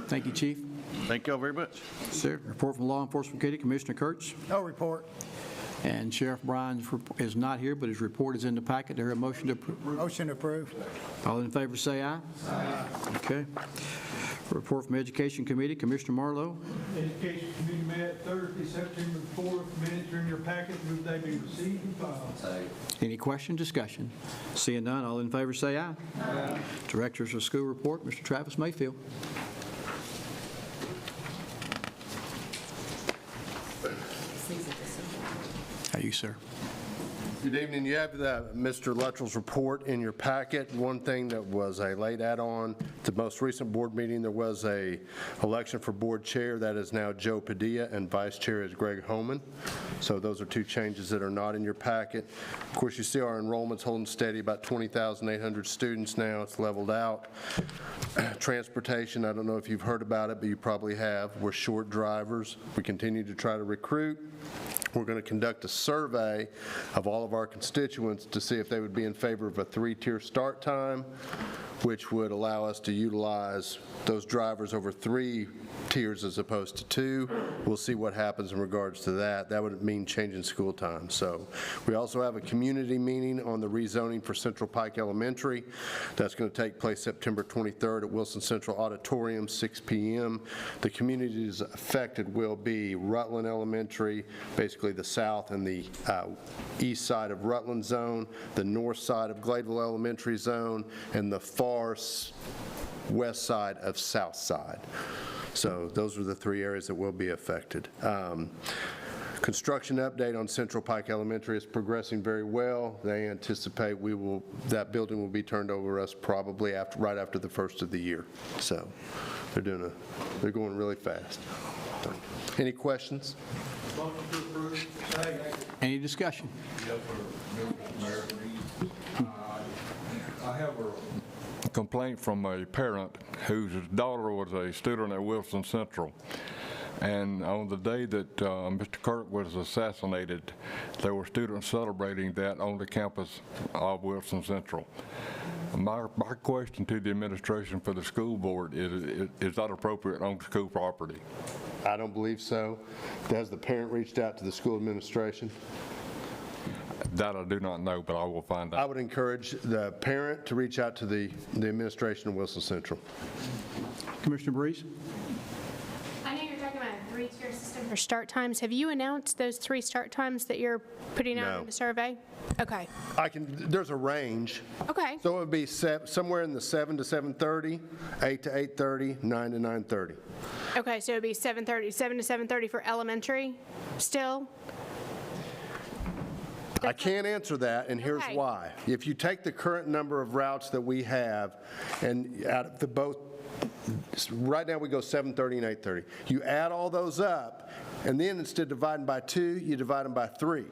Thank you, Chief. Thank you all very much. Sir, report from Law Enforcement Committee, Commissioner Kurtz. No report. And Sheriff Bryan is not here, but his report is in the packet. There a motion to approve? Motion approved. All in favor, say aye. Aye. Okay. Report from Education Committee, Commissioner Marlowe. Education Committee met Thursday, September 4th. Minutes are in your packet. Move they be received and filed. Any question, discussion? Seeing none, all in favor, say aye. Aye. Directors of School Report, Mr. Travis Mayfield. How are you, sir? Good evening. You have Mr. Luttrell's report in your packet. One thing that was a late add-on to the most recent board meeting, there was a election for board chair. That is now Joe Padilla, and vice chair is Greg Homan. So those are two changes that are not in your packet. Of course, you see our enrollment's holding steady, about 20,800 students now. It's leveled out. Transportation, I don't know if you've heard about it, but you probably have. We're short drivers. We continue to try to recruit. We're going to conduct a survey of all of our constituents to see if they would be in favor of a 3-tier start time, which would allow us to utilize those drivers over 3 tiers as opposed to 2. We'll see what happens in regards to that. That would mean changing school time. So we also have a community meeting on the rezoning for Central Pike Elementary. That's going to take place September 23rd at Wilson Central Auditorium, 6 p.m. The communities affected will be Rutland Elementary, basically the south and the east side of Rutland zone, the north side of Gladeville Elementary zone, and the far west side of South Side. So those are the 3 areas that will be affected. Construction update on Central Pike Elementary is progressing very well. They anticipate that building will be turned over to us probably right after the first of the year. So they're going really fast. So, any questions? Any discussion? I have a complaint from a parent whose daughter was a student at Wilson Central. And on the day that Mr. Kirk was assassinated, there were students celebrating that on the campus of Wilson Central. My question to the administration for the school board is that appropriate on school property? I don't believe so. Has the parent reached out to the school administration? That I do not know, but I will find I out. would encourage the parent to reach out to the administration of Wilson Central. Commissioner Breeze? I know you're talking about a three-tier system for start times. Have you announced those 3 start times that you're putting out No. in the survey? Okay. There's a range. Okay. So it would be somewhere in the 7 to 7:30, 8 to 8:30, 9 to 9:30. Okay, so it'd be 7 to 7:30 for elementary still? I can't answer that, and here's Okay. why. If you take the current number of routes that we have, and out of the both, right now we go 7:30 and 8:30. You add all those up, and then instead of dividing by 2, you divide them by 3.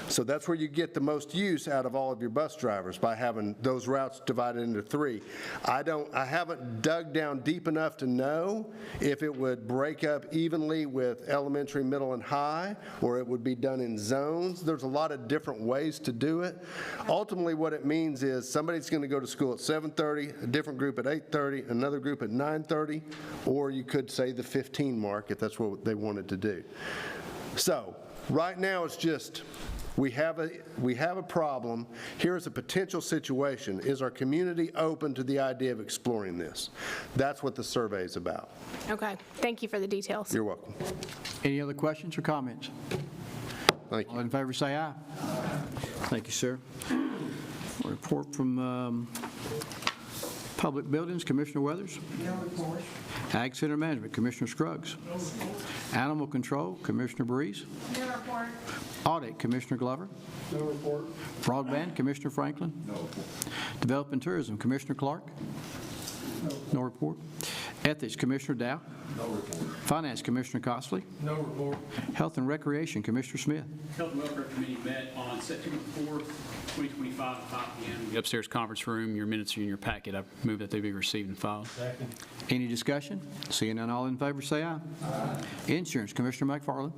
So that's where you get the most use out of all of your bus drivers, by having those routes divided into 3. I haven't dug down deep enough to know if it would break up evenly with elementary, middle, and high, or it would be done in zones. There's a lot of different ways to do it. Ultimately, what it means is somebody's going to go to school at 7:30, a different group at 8:30, another group at 9:30, or you could say the 15 mark if that's what they wanted to do. So right now, it's just, we have a problem. Here's a potential situation. Is our community open to the idea of exploring this? That's what the survey is about. Okay, thank you for the details. You're welcome. Any other questions or comments? Thank you. All in favor, say aye. Thank you, sir. Report from Public Buildings, Commissioner Weathers. No report. Ag Center Management, Commissioner Scruggs. Animal Control, Commissioner Breeze. No report. Audit, Commissioner Glover. No report. Broadband, Commissioner Franklin. No report. Development Tourism, Commissioner Clark. No report. Ethics, Commissioner Dow. No report. Finance, Commissioner Costley. No report. Health and Recreation, Commissioner Smith. Health and Welfare Committee met on September 4th, 2025, at 5 p.m. in the upstairs conference room. Your minutes are in your packet. I move that they be received and filed. Second. Any discussion? Seeing none, all in favor, say aye. Insurance, Commissioner McFarland.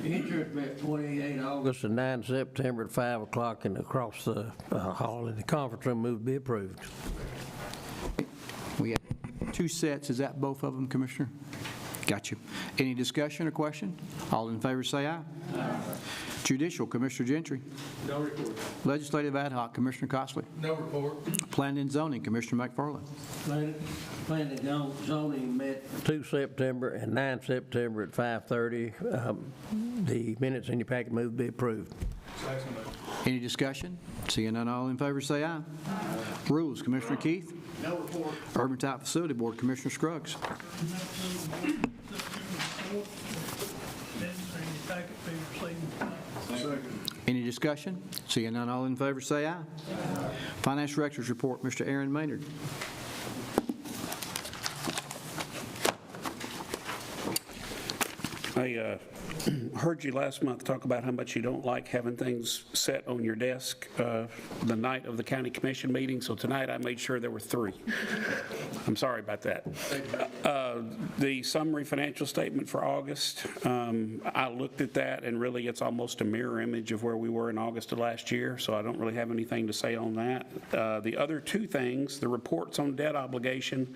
Insurance met 28 August and 9 September at 5 o'clock and across the hall in the conference room. Move to be approved. We have 2 sets. Is that both of them, Commissioner? Got you. Any discussion or question? All in favor, say aye. Judicial, Commissioner Gentry. No report. Legislative Ad Hoc, Commissioner Costley. No report. Planning and Zoning, Commissioner McFarland. Planning and zoning met 2 September and 9 September at 5:30. The minutes in your packet move to be approved. Second. Any discussion? Seeing none, all in favor, say aye. Rules, Commissioner Keith. No report. Urban Type Facility Board, Commissioner Scruggs. Any discussion? Seeing none, all in favor, say aye. Finance Director's Report, Mr. Aaron Maynard. I heard you last month talk about how much you don't like having things set on your desk the night of the county commission meeting, so tonight I made sure there were 3. I'm sorry about that. The summary financial statement for August, I looked at that, and really it's almost a mirror image of where we were in August of last year, so I don't really have anything to say on that. The other 2 things, the reports on debt obligation,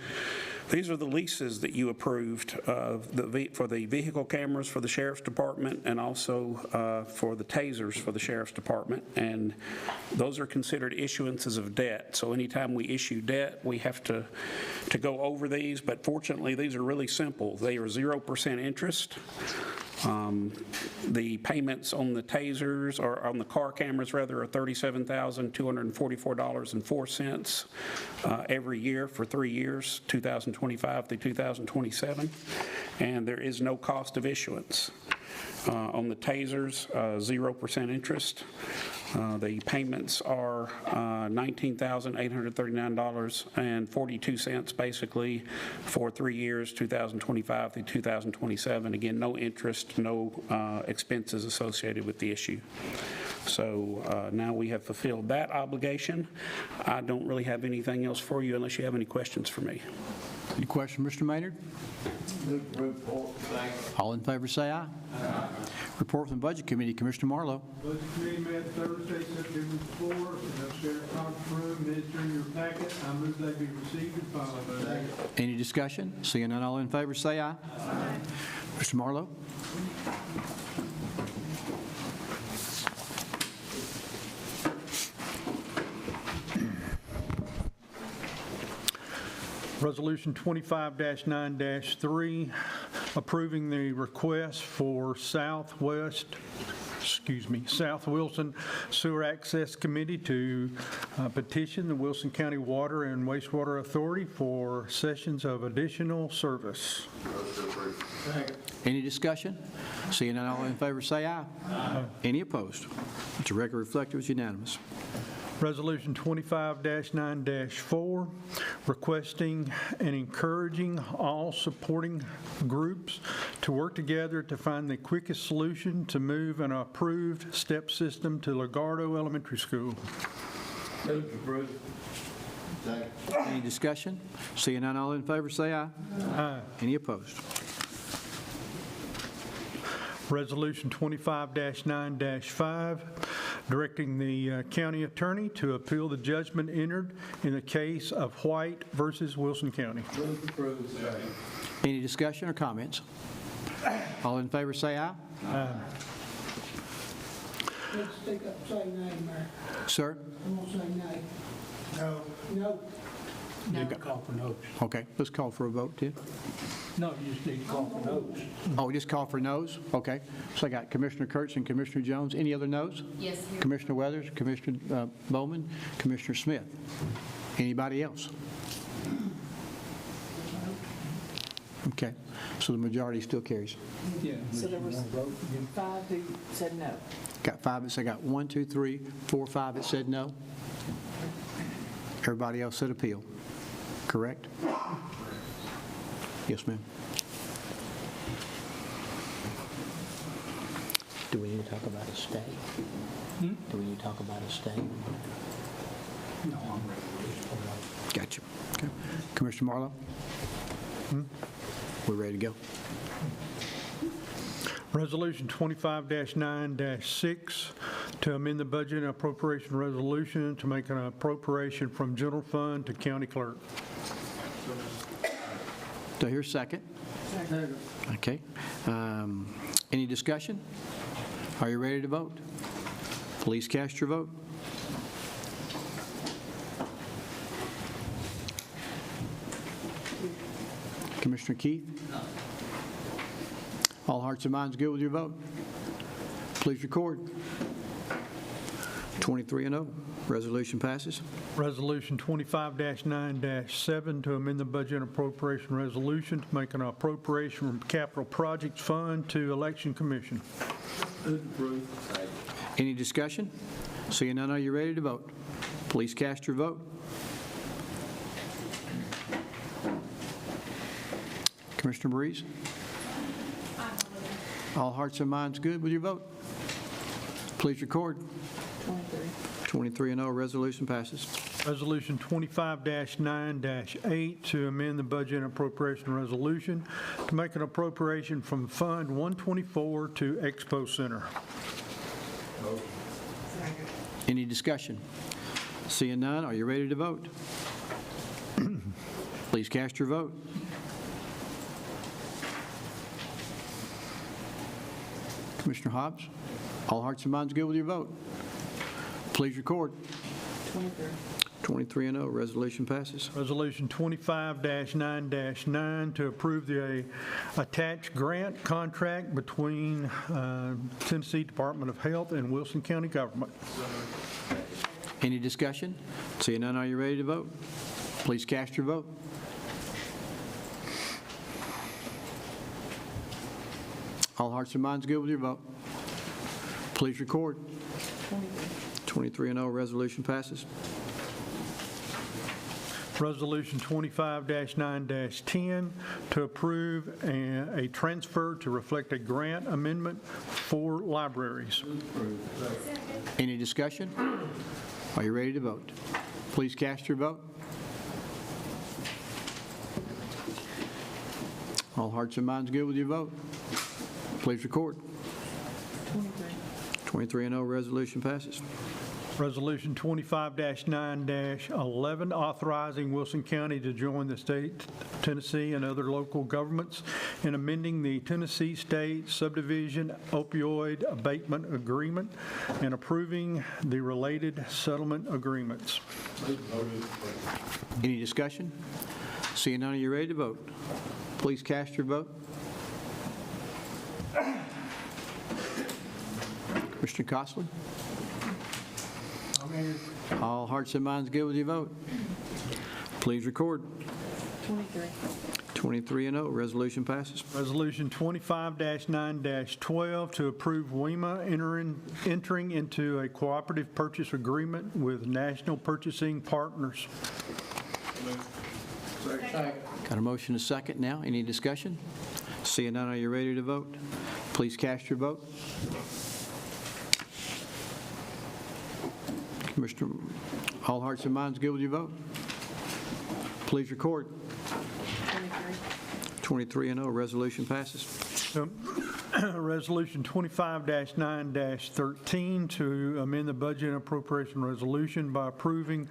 these are the leases that you approved for the vehicle cameras for the Sheriff's Department and also for the tasers for the Sheriff's Department. And those are considered issuances of debt. So anytime we issue debt, we have to go over these. But fortunately, these are really simple. They are 0% interest. The payments on the tasers, or on the car cameras rather, are $37,244.04 every year for 3 years, 2025 through 2027, and there is no cost of issuance. On the tasers, 0% interest. The payments are $19,839.42 basically for 3 years, 2025 through 2027. Again, no interest, no expenses associated with the issue. So now we have fulfilled that obligation. I don't really have anything else for you unless you have any questions for me. Any question, Mr. Maynard? All in favor, say aye. Report from the Budget Committee, Commissioner Marlowe. Budget Committee met Thursday, September 4th, in the upstairs conference room. Minutes are in your packet. I move they be received and filed. Any discussion? Seeing none, all in favor, say aye. Mr. Marlowe. Resolution 25-9-3, approving the request for South Wilson Sewer Access Committee to petition the Wilson County Water and Wastewater Authority for sessions of additional service. Any discussion? Seeing none, all in favor say aye. Aye. Any opposed? Let the record reflect it was unanimous. Resolution 25-9-4, requesting and encouraging all supporting groups to work together to find the quickest solution to move an approved step system to Legardo Elementary School. Any discussion? Seeing none, all in favor say aye. Aye. Any opposed? Resolution 25-9-5, directing the county attorney to appeal the judgment entered in the case of White versus Wilson County. Any discussion or comments? All in favor say aye. Aye. Let's speak up, say nay, Mayor. Sir? I'm going to say nay. No. No. You got to call for noes. Okay, let's call for a vote, then. No, you just need to call for noes. Oh, just call for noes? Okay. So I got Commissioner Kurtz and Commissioner Jones. Any other noes? Yes. Commissioner Weathers, Commissioner Bowman, Commissioner Smith. Anybody else? Okay. So the majority still carries. Yeah. So there was 5 who said no. Got 5 that said, got 1, 2, 3, 4, 5 that said no. Everybody else said appeal. Correct? Yes, ma'am. Do we need to talk about a stay? Do we need to talk about a stay? No, I'm ready. Gotcha. Okay. Commissioner Marlowe? We're ready to go. Resolution 25-9-6, to amend the budget and appropriation resolution to make an appropriation from general fund to county clerk. Do I hear a second? Second. Okay. Any discussion? Are you ready to vote? Please cast your vote. Commissioner Keith? All hearts and minds good with your vote? Please record. 23-0. Resolution passes. Resolution 25-9-7, to amend the budget and appropriation resolution to make an appropriation from capital projects fund to election commission. Any discussion? Seeing none, are you ready to vote? Please cast your vote. Commissioner Breeze? All hearts and minds good with your vote? Please record. 23-0, resolution passes. Resolution 25-9-8, to amend the budget and appropriation resolution to make an appropriation from Fund 124 to Expo Center. Any discussion? Seeing none, are you ready to vote? Please cast your vote. Commissioner Hobbs, all hearts and minds good with your vote? Please record. 23-0, resolution passes. Resolution 25-9-9, to approve the attached grant contract between Tennessee Department of Health and Wilson County Government. Any discussion? Seeing none, are you ready to vote? Please cast your vote. All hearts and minds good with your vote? Please record. 23-0, resolution passes. Resolution 25-9-10, to approve a transfer to reflect a grant amendment for libraries. Any discussion? Are you ready to vote? Please cast your vote. All hearts and minds good with your vote? Please record. 23-0, resolution passes. Resolution 25-9-11, authorizing Wilson County to join the state, Tennessee, and other local governments in amending the Tennessee State Subdivision Opioid Abatement Agreement and approving the related settlement agreements. Any discussion? Seeing none, are you ready to vote? Please cast your vote. Commissioner Costley? All hearts and minds good with your vote? Please record. 23 and 0, resolution passes. Resolution 25-9-12 to approve WEMA entering into a cooperative purchase agreement with National Purchasing Partners. Got a motion and a second now. Any discussion? Seeing none, are you ready to vote? Please cast your vote. Commissioner, all hearts and minds good with your vote? Please record. 23 and 0, resolution passes. Resolution 25-9-13 to amend the budget and appropriation resolution by approving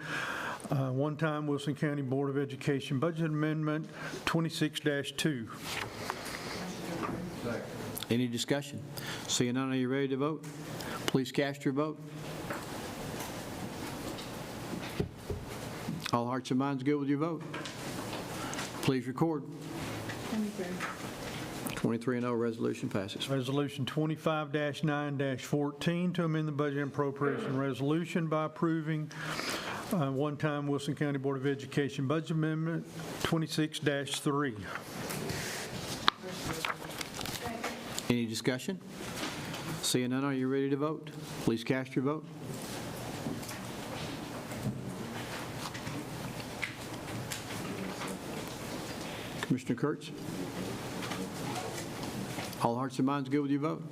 one-time Wilson County Board of Education Budget Amendment 26-2. Any discussion? Seeing none, are you ready to vote? Please cast your vote. All hearts and minds good with your vote? Please record. 23 and 0, resolution passes. Resolution 25-9-14 to amend the budget and appropriation resolution by approving one-time Wilson County Board of Education Budget Amendment 26-3. Any discussion? Seeing none, are you ready to vote? Please cast your vote. Commissioner Kurtz? All hearts and minds good with your vote?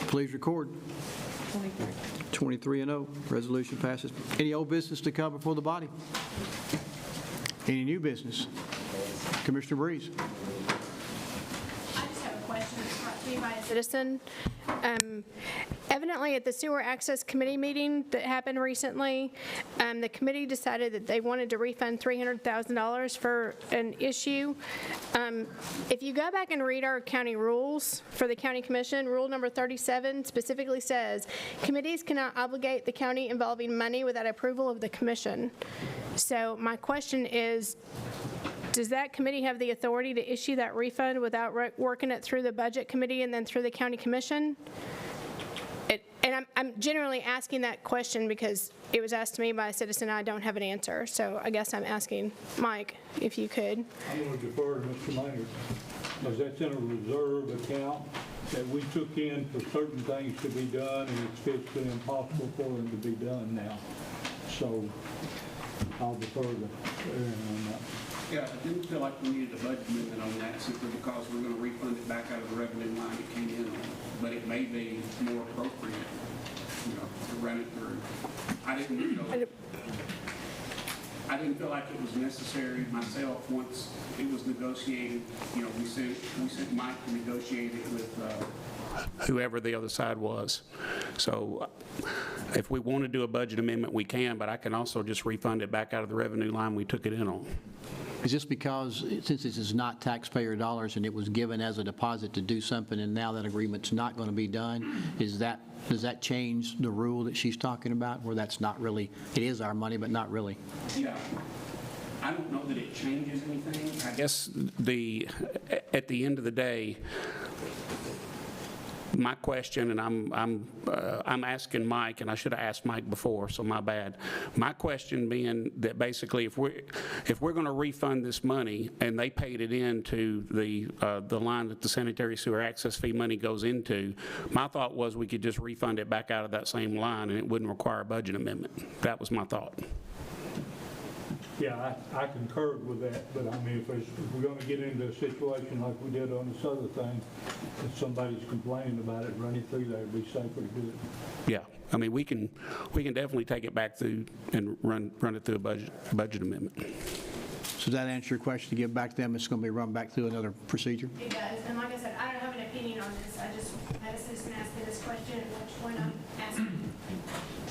Please record. 23 and 0, resolution passes. Any old business to come before the body? Any new business? Commissioner Breeze? I just have a question that's brought to me by a citizen. Evidently, at the Sewer Access Committee meeting that happened recently, the committee decided that they wanted to refund $300,000 for an issue. If you go back and read our county rules for the county commission, rule number 37 specifically says, committees cannot obligate the county involving money without approval of the commission. So my question is, does that committee have the authority to issue that refund without working it through the budget committee and then through the county commission? And I'm generally asking that question because it was asked to me by a citizen and I don't have an answer. So I guess I'm asking Mike, if you could. I'm going to defer to Mr. Maynard, because that's in a reserve account that we took in for certain things to be done, and it's physically impossible for them to be done now. So I'll defer to Aaron on that. Yeah, I didn't feel like we needed a budget amendment on that simply because we're going to refund it back out of the revenue line it came in on. But it may be more appropriate, to run it through. I didn't feel like it was necessary myself once it was negotiated. We sent Mike to negotiate it with whoever the other side was. So if we want to do a budget amendment, we can, but I can also just refund it back out of the revenue line we took it in on. Is this because, since this is not taxpayer dollars and it was given as a deposit to do something and now that agreement's not going to be done, does that change the rule that she's talking about, where that's not really, it is our money, but not really? Yeah. I don't know that it changes anything. I guess at the end of the day, my question, and I'm asking Mike, and I should have asked Mike before, so my bad. My question being that basically, if we're going to refund this money and they paid it into the line that the sanitary sewer access fee money goes into, my thought was we could just refund it back out of that same line and it wouldn't require a budget amendment. That was my thought. Yeah, I concurred with that, but I mean, if we're going to get into a situation like we did on this other thing, if somebody's complaining about it, run it through there, it'd be safer to do it. Yeah, I mean, we can definitely take it back through and run it through a budget amendment. So does that answer your question? To give back to them, it's going to be run back through another procedure? It does, and like I said, I don't have an opinion on this. I just had a citizen ask me this question, at which point I'm asking.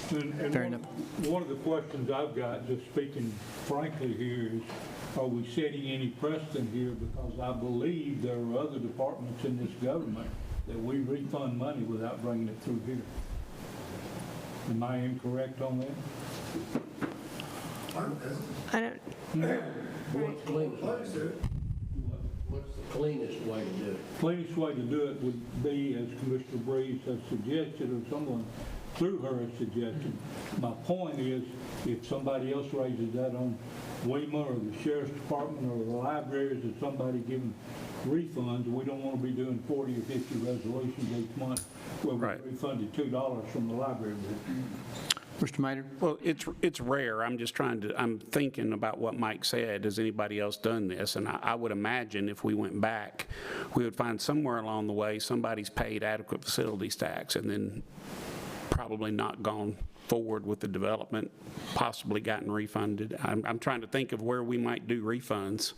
And one of the questions I've got, just speaking frankly here, is are we setting any precedent here? Because I believe there are other departments in this government that we refund money without bringing it through here. Am I incorrect on that? I don't. What's the cleanest way to do it? What's the cleanest way to do it? Cleanest way to do it would be, as Commissioner Breeze has suggested, or someone through her has suggested. My point is, if somebody else raises that on WEMA or the Sheriff's Department or the libraries, or somebody giving refunds, we don't want to be doing 40 or 50 resolutions each month where we refunded $2 from the library bill. Mr. Maynard? Well, it's rare. I'm thinking about what Mike said. Has anybody else done this? And I would imagine if we went back, we would find somewhere along the way somebody's paid adequate facilities tax and then probably not gone forward with the development, possibly gotten refunded. I'm trying to think of where we might do refunds.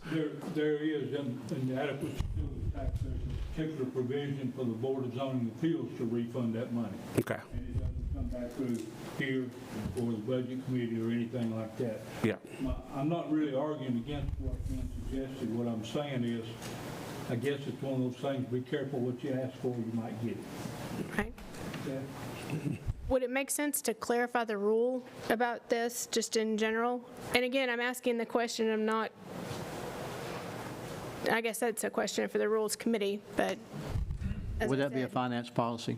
There is in the adequate facilities tax, there's a particular provision for the Board of Zoning Appeals to refund that money. Okay. And it doesn't come back through here or the Budget Committee or anything like that. Yeah. I'm not really arguing against what's being suggested. What I'm saying is, I guess it's one of those things, be careful what you ask for, you might get it. Right. Okay? Would it make sense to clarify the rule about this, just in general? And again, I'm asking the question, I'm not, I guess that's a question for the Rules Committee, but. Would that be a finance policy?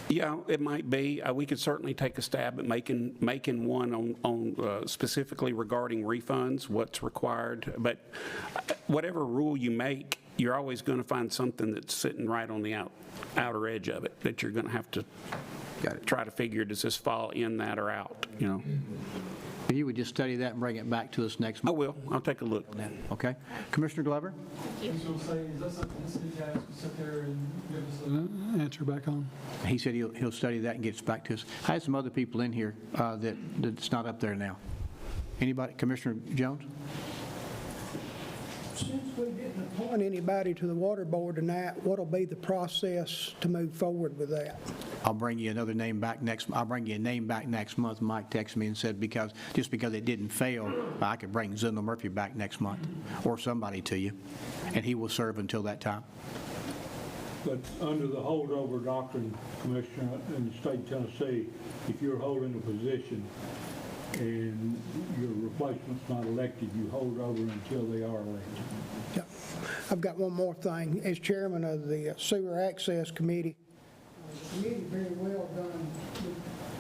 Yeah, it might be. We could certainly take a stab at making one on specifically regarding refunds, what's required. But whatever rule you make, you're always going to find something that's sitting right on the outer edge of it that you're going to have to try to figure, does this fall in that or out, you know? You would just study that and bring it back to us next month? I will. I'll take a look. Okay. Commissioner Glover? Is that something the city has to sit there and give us an answer back on? He said he'll study that and get us back to us. I had some other people in here that's not up there now. Anybody? Commissioner Jones? Since we didn't appoint anybody to the water board tonight, what'll be the process to move forward with that? I'll bring you another name back I'll bring you a name back next month. Mike texted me and said just because it didn't fail, I could bring Zindler Murphy back next month or somebody to you, and he will serve until that time. But under the holdover doctrine, Commissioner, in the state of Tennessee, if you're holding a position and your replacement's not elected, you hold over until they are elected. Yep. I've got one more thing. As chairman of the Sewer Access Committee, the committee very well done the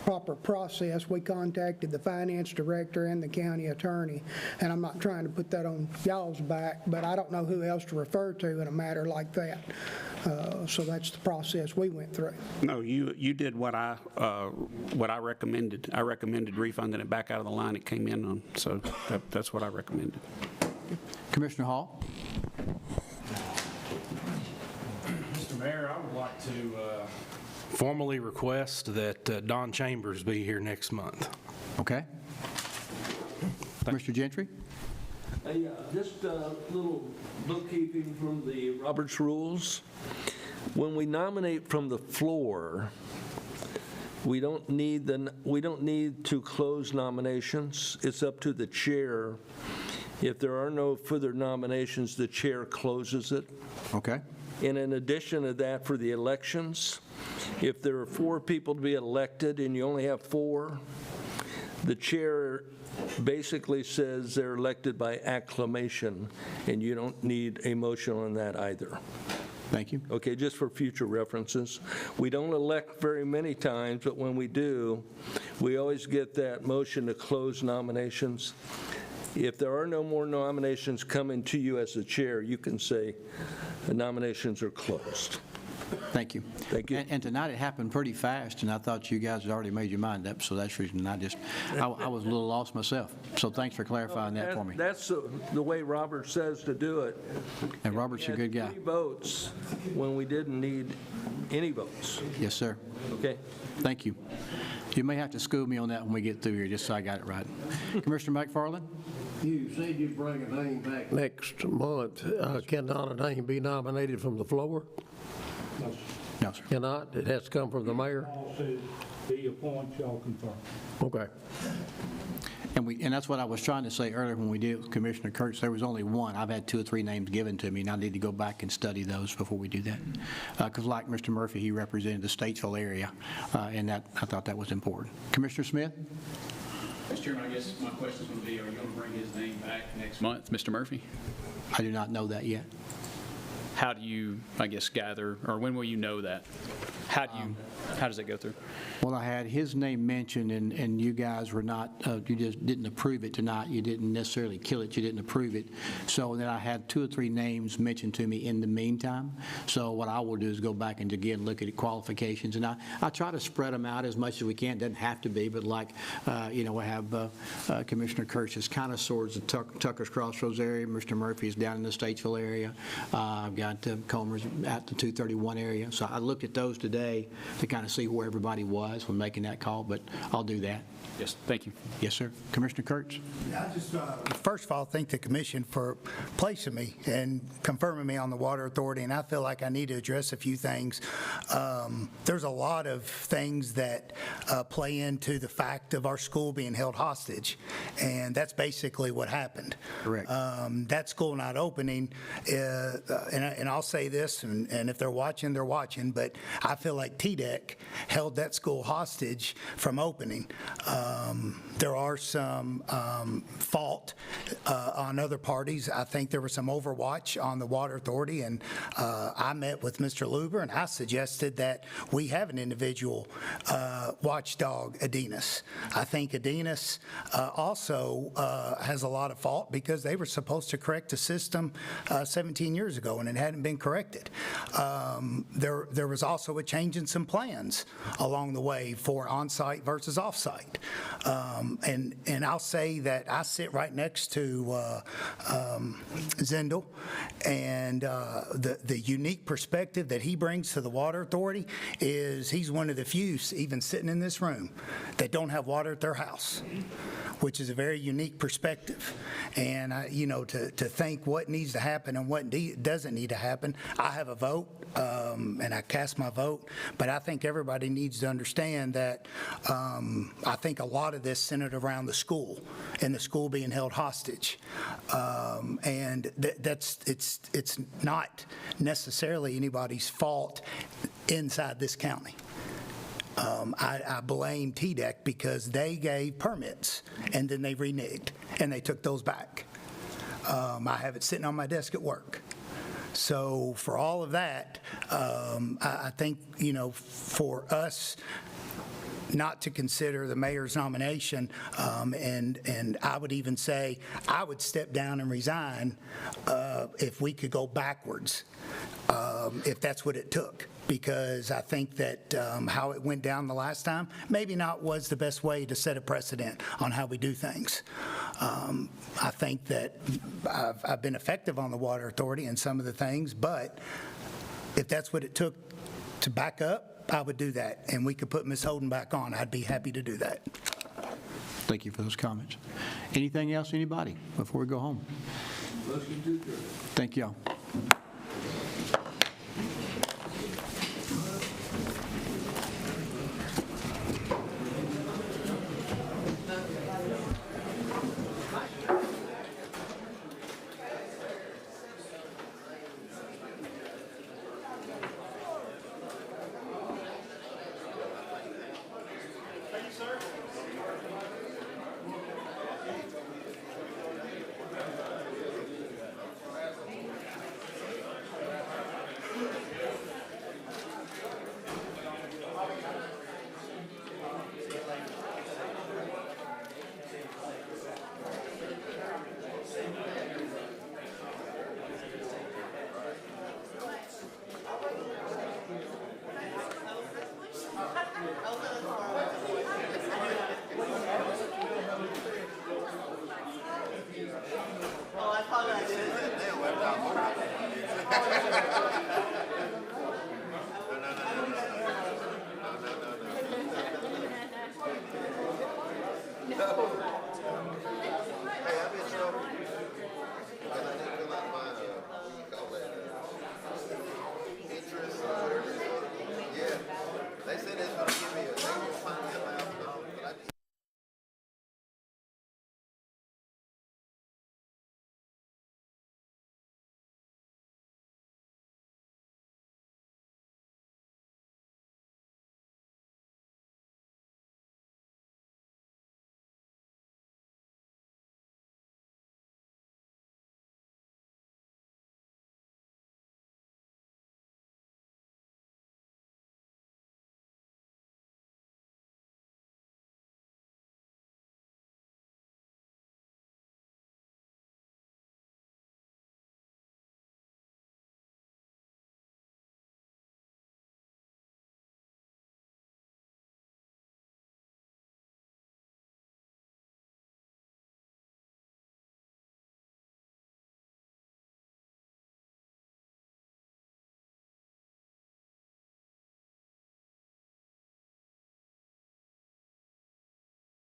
proper process. We contacted the finance director and the county attorney, and I'm not trying to put that on y'all's back, but I don't know who else to refer to in a matter like that. So that's the process we went through. No, you did what I recommended. I recommended refunding it back out of the line it came in on, so that's what I recommended. Commissioner Hall? Mr. Mayor, I would like to formally request that Don Chambers be here next month. Okay. Commissioner Gentry? Just a little bookkeeping from the Roberts Rules. When we nominate from the floor, we don't need to close nominations. It's up to the chair. If there are no further nominations, the chair closes it. Okay. And in addition to that, for the elections, if there are 4 people to be elected and you only have 4, the chair basically says they're elected by acclamation, and you don't need a motion on that either. Thank you. Okay, just for future references. We don't elect very many times, but when we do, we always get that motion to close nominations. If there are no more nominations coming to you as the chair, you can say the nominations are closed. Thank you. Thank you. And tonight it happened pretty fast, and I thought you guys had already made your mind up, so that's the reason I was a little lost myself. So thanks for clarifying that for me. That's the way Robert says to do it. And Robert's a good guy. 3 votes when we didn't need any votes. Yes, sir. Okay. Thank you. You may have to school me on that when we get through here, just so I got it right. Commissioner McFarland? You said you'd bring a name back next month. Cannot a name be nominated from the floor? No, sir. Cannot? It has to come from the mayor? All says he appoints, y'all confirm. Okay. And that's what I was trying to say earlier when we did it with Commissioner Kurtz. There was only one. I've had 2 or 3 names given to me, and I need to go back and study those before we do that. Because like Mr. Murphy, he represented the Statesville area, and I thought that was important. Commissioner Smith? Mr. Chairman, I guess my question is going to be, are you going to bring his name back next month, Mr. Murphy? I do not know that yet. How do you, I guess, gather, or when will you know that? How does that go through? Well, I had his name mentioned, and you guys were not, you just didn't approve it tonight. You didn't necessarily kill it, you didn't approve it. So then I had 2 or 3 names mentioned to me in the meantime. So what I will do is go back and again look at qualifications, and I try to spread them out as much as we can. It doesn't have to be, but like, we have Commissioner Kirsch is kind of towards the Tucker's Crossroads area. Mr. Murphy is down in the Statesville area. I've got Comer's at the 231 area. So I looked at those today to kind of see where everybody was when making that call, but I'll do that. Yes, thank you. Yes, sir. Commissioner Kurtz? I just, first of all, thank the commission for placing me and confirming me on the Water Authority, and I feel like I need to address a few things. There's a lot of things that play into the fact of our school being held hostage, and that's basically what happened. Correct. That school not opening, and I'll say this, and if they're watching, but I feel like TDEC held that school hostage from opening. There are some fault on other parties. I think there was some overwatch on the Water Authority, and I met with Mr. Luber, and I suggested that we have an individual watchdog, Adinas. I think Adinas also has a lot of fault because they were supposed to correct the system 17 years ago, and it hadn't been corrected. There was also a change in some plans along the way for on-site versus off-site. And I'll say that I sit right next to Zendel, and the unique perspective that he brings to the Water Authority is he's one of the few, even sitting in this room, that don't have water at their house, which is a very unique perspective. And, to think what needs to happen and what doesn't need to happen, I have a vote, and I cast my vote, but I think everybody needs to understand that I think a lot of this centered around the school and the school being held hostage. And it's not necessarily anybody's fault inside this county. I blame TDEC because they gave permits and then they reneged and they took those back. I have it sitting on my desk at work. So for all of that, I think, for us not to consider the mayor's nomination, and I would even say I would step down and resign if we could go backwards, if that's what it took. Because I think that how it went down the last time maybe not was the best way to set a precedent on how we do things. I think that I've been effective on the Water Authority in some of the things, but if that's what it took to back up, I would do that, and we could put Ms. Holden back on. I'd be happy to do that. Thank you for those comments. Anything else, anybody, before we go home? Thank y'all. Oh, I thought I did.